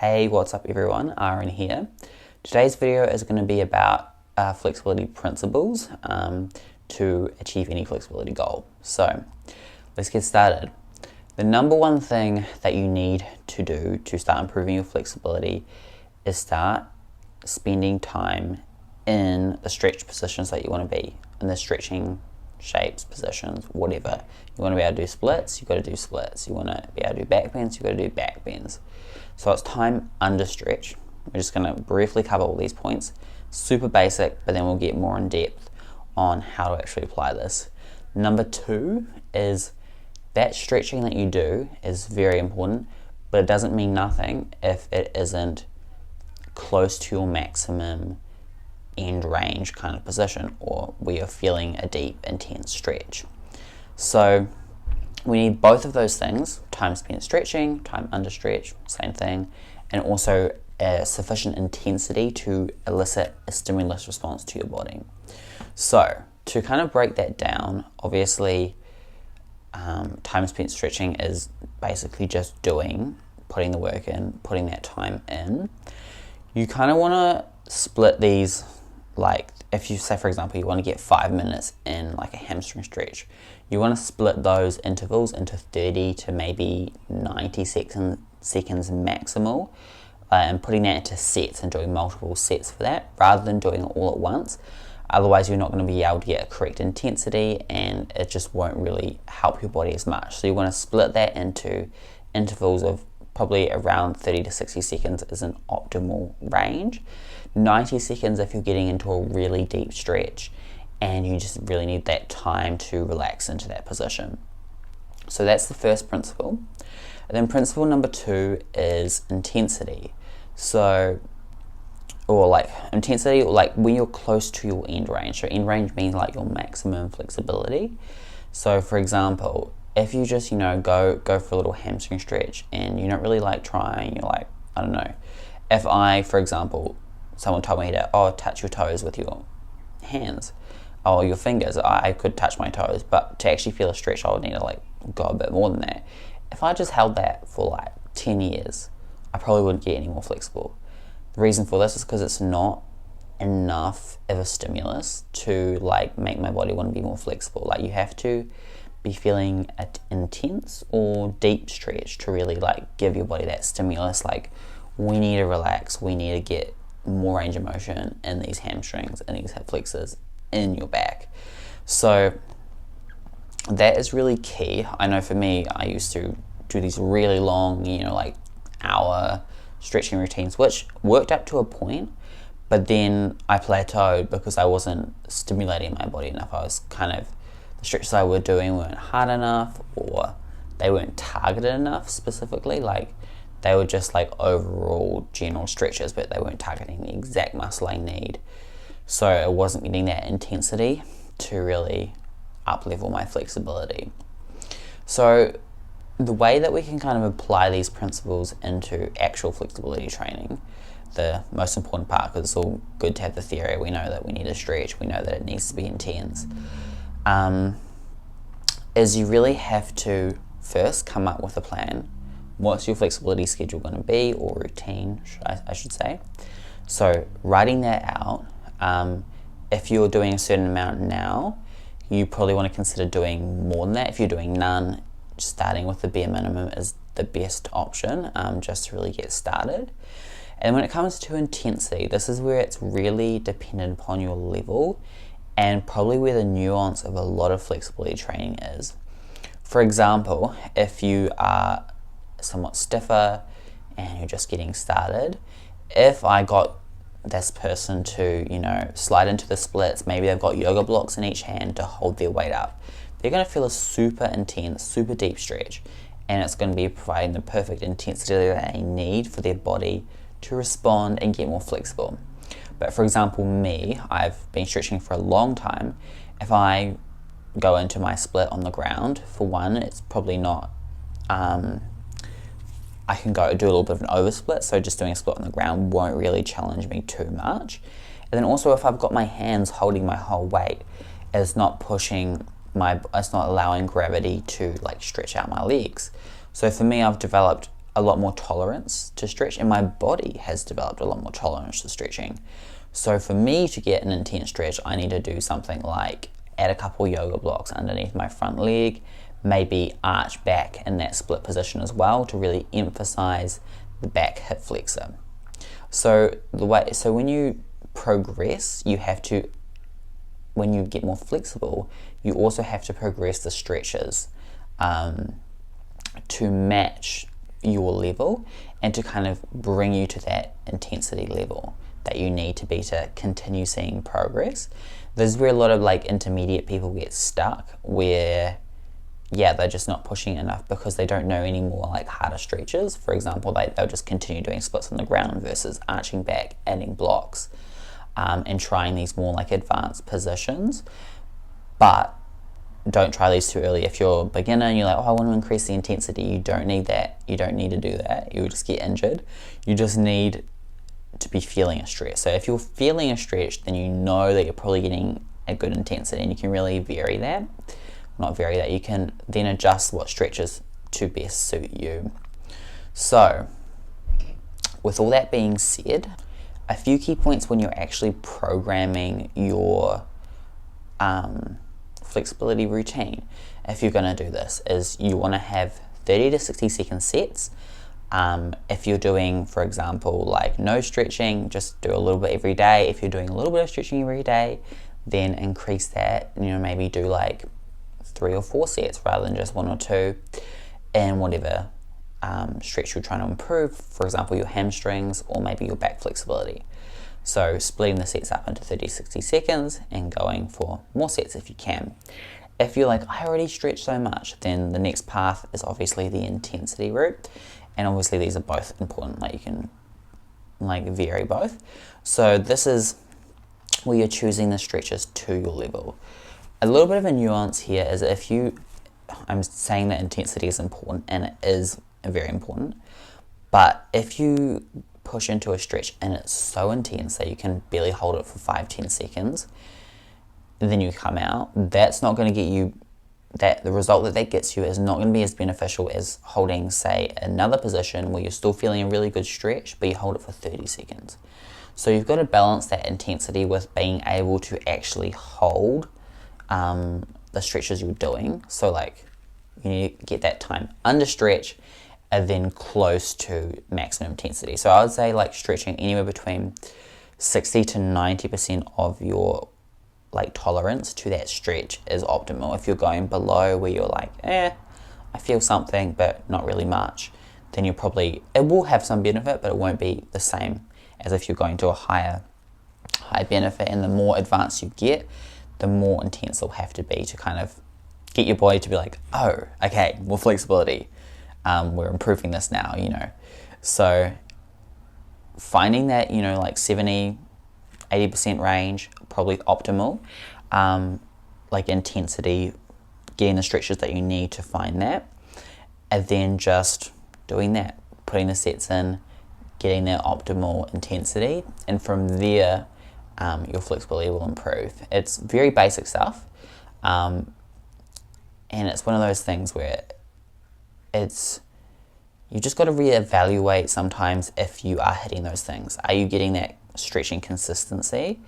Hey, what's up everyone? Aaron here. Today's video is going to be about flexibility principles to achieve any flexibility goal. So let's get started. The number one thing that you need to do to start improving your flexibility is start spending time in the stretch positions that you want to be, in the stretching shapes, positions, whatever. You want to be able to do splits, you've got to do splits. You want to be able to do back bends, you've got to do back bends. So it's time under stretch. We're just going to briefly cover all these points. Super basic, but then we'll get more in depth on how to actually apply this. Number two is that stretching that you do is very important, but it doesn't mean nothing if it isn't close to your maximum end range kind of position, or where you're feeling a deep, intense stretch. So we need both of those things: time spent stretching, time under stretch, same thing, and also a sufficient intensity to elicit a stimulus response to your body. So to kind of break that down, obviously time spent stretching is basically just putting the work in, putting that time in. You kind of want to split these. Like if you say, for example, you want to get 5 minutes in like a hamstring stretch, you want to split those intervals into 30 to maybe 90 seconds maximal, and putting that into sets and doing multiple sets for that rather than doing it all at once. Otherwise you're not going to be able to get a correct intensity and it just won't really help your body as much. So you want to split that into intervals of probably around 30 to 60 seconds is an optimal range. 90 seconds if you're getting into a really deep stretch and you just really need that time to relax into that position. So that's the first principle. And then principle number two is intensity. Intensity, like when you're close to your end range. So end range means like your maximum flexibility. So for example, if you just, go for a little hamstring stretch and you're not really like trying, you're like, I don't know. If for example, someone told me to, touch your toes with your hands or your fingers, I could touch my toes, but to actually feel a stretch, I would need to go a bit more than that. If I just held that for 10 years, I probably wouldn't get any more flexible. The reason for this is because it's not enough of a stimulus to make my body want to be more flexible. You have to be feeling an intense or deep stretch to really give your body that stimulus. We need to relax, we need to get more range of motion in these hamstrings and these hip flexors in your back. So that is really key. I know for me, I used to do these really long, hour stretching routines, which worked up to a point, but then I plateaued because I wasn't stimulating my body enough. The stretches I were doing weren't hard enough, or they weren't targeted enough specifically. They were just overall general stretches, but they weren't targeting the exact muscle I need. So I wasn't getting that intensity to really up-level my flexibility. So the way that we can kind of apply these principles into actual flexibility training, the most important part, because it's all good to have the theory, we know that we need to stretch, we know that it needs to be intense, is you really have to first come up with a plan. What's your flexibility schedule going to be, or routine, I should say. So writing that out, if you're doing a certain amount now, you probably want to consider doing more than that. If you're doing none, starting with the bare minimum is the best option, just to really get started. And when it comes to intensity, this is where it's really dependent upon your level and probably where the nuance of a lot of flexibility training is. For example, if you are somewhat stiffer and you're just getting started, if I got this person to slide into the splits, maybe they've got yoga blocks in each hand to hold their weight up, they're going to feel a super intense, super deep stretch, and it's going to be providing the perfect intensity that they need for their body to respond and get more flexible. But for example, me, I've been stretching for a long time. If I go into my split on the ground, for one, it's probably not I can go do a little bit of an oversplit, so just doing a split on the ground won't really challenge me too much. And then also, if I've got my hands holding my whole weight, it's not allowing gravity to stretch out my legs. So for me, I've developed a a lot more tolerance to stretch, and my body has developed a lot more tolerance to stretching. So for me to get an intense stretch, I need to do something like add a couple yoga blocks underneath my front leg, maybe arch back in that split position as well to really emphasize the back hip flexor. So when you progress, you have to, when you get more flexible, you also have to progress the stretches to match your level and to kind of bring you to that intensity level that you need to be to continue seeing progress. This is where a lot of like intermediate people get stuck, where they're just not pushing enough because they don't know any more like harder stretches. For example, they'll just continue doing splits on the ground versus arching back, adding blocks, and trying these more like advanced positions. But don't try these too early. If you're a beginner and you're like, oh, I want to increase the intensity, you don't need that. You don't need to do that. You'll just get injured. You just need to be feeling a stretch. So if you're feeling a stretch, then you know that you're probably getting a good intensity, and you can really vary that. Not vary that, you can then adjust what stretches to best suit you. So with all that being said, a few key points when you're actually programming your flexibility routine, if you're going to do this, is you want to have 30 to 60 second sets. If you're doing, for example, like no stretching, just do a little bit every day. If you're doing a little bit of stretching every day, then increase that, maybe do like 3 or 4 sets rather than just 1 or 2, and whatever stretch you're trying to improve, for example your hamstrings or maybe your back flexibility. So splitting the sets up into 30-60 seconds and going for more sets if you can. If you're like, I already stretched so much, then the next path is obviously the intensity route, and obviously these are both important, like you can like vary both. So this is where you're choosing the stretches to your level. A little bit of a nuance here is I'm saying that intensity is important, and it is very important, but if you push into a stretch and it's so intense that you can barely hold it for 5-10 seconds, and then you come out, that's not going to get you, the result that gets you is not going to be as beneficial as holding, say, another position where you're still feeling a really good stretch, but you hold it for 30 seconds. So you've got to balance that intensity with being able to actually hold the stretches you're doing. So like you need to get that time under stretch and then close to maximum intensity. So I would say like stretching anywhere between 60 to 90% of your like tolerance to that stretch is optimal. If you're going below where you're like, I feel something but not really much, then it will have some benefit, but it won't be the same as if you're going to a high benefit. And the more advanced you get, the more intense it'll have to be to kind of get your body to be like, oh, okay, more flexibility. We're improving this now, So finding that, like 70, 80% range, probably optimal. Like intensity, getting the stretches that you need to find that. And then just doing that, putting the sets in, getting that optimal intensity. And from there, your flexibility will improve. It's very basic stuff. And it's one of those things where you just got to reevaluate sometimes if you are hitting those things. Are you getting that stretching consistency,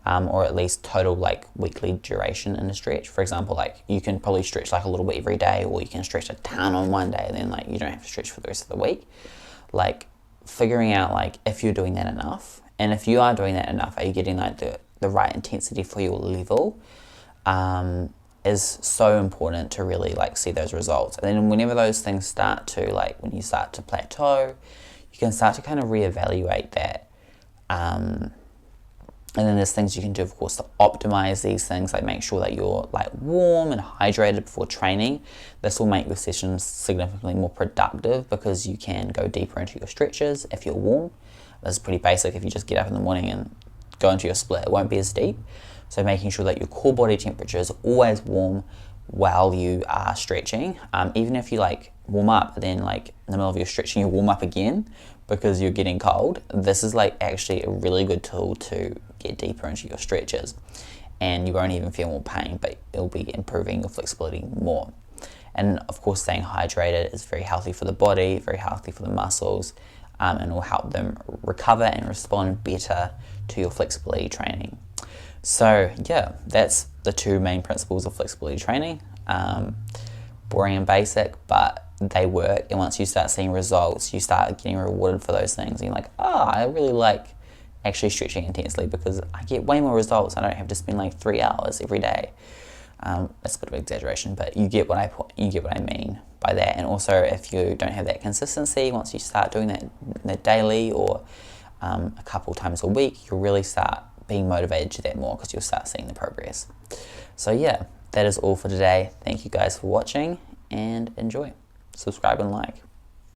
or at least total like weekly duration in a stretch? For example, like you can probably stretch like a little bit every day, or you can stretch a ton on one day and then like you don't have to stretch for the rest of the week. Like figuring out like if you're doing that enough, and if you are doing that enough, are you getting like the right intensity for your level? Is so important to really like see those results. And then whenever those things start to when you start to plateau, you can start to kind of reevaluate that. And then there's things you can do, of course, to optimize these things, like make sure that you're like warm and hydrated before training. This will make your sessions significantly more productive because you can go deeper into your stretches if you're warm. This is pretty basic. If you just get up in the morning and go into your split, it won't be as deep. So making sure that your core body temperature is always warm while you are stretching. Even if you like warm up, then like in the middle of your stretching, you warm up again because you're getting cold. This is like actually a really good tool to get deeper into your stretches, and you won't even feel more pain, but it'll be improving your flexibility more. And of course, staying hydrated is very healthy for the body, very healthy for the muscles, and will help them recover and respond better to your flexibility training. So yeah, that's the two main principles of flexibility training. Boring and basic, but they work, and once you start seeing results, you start getting rewarded for those things, and you're like, I really like actually stretching intensely because I get way more results. I don't have to spend like 3 hours every day. That's a bit of an exaggeration, but you get what I mean by that. And also, if you don't have that consistency, once you start doing that daily or a couple times a week, you'll really start being motivated to that more because you'll start seeing the progress. So yeah, that is all for today. Thank you guys for watching and enjoy. Subscribe and like.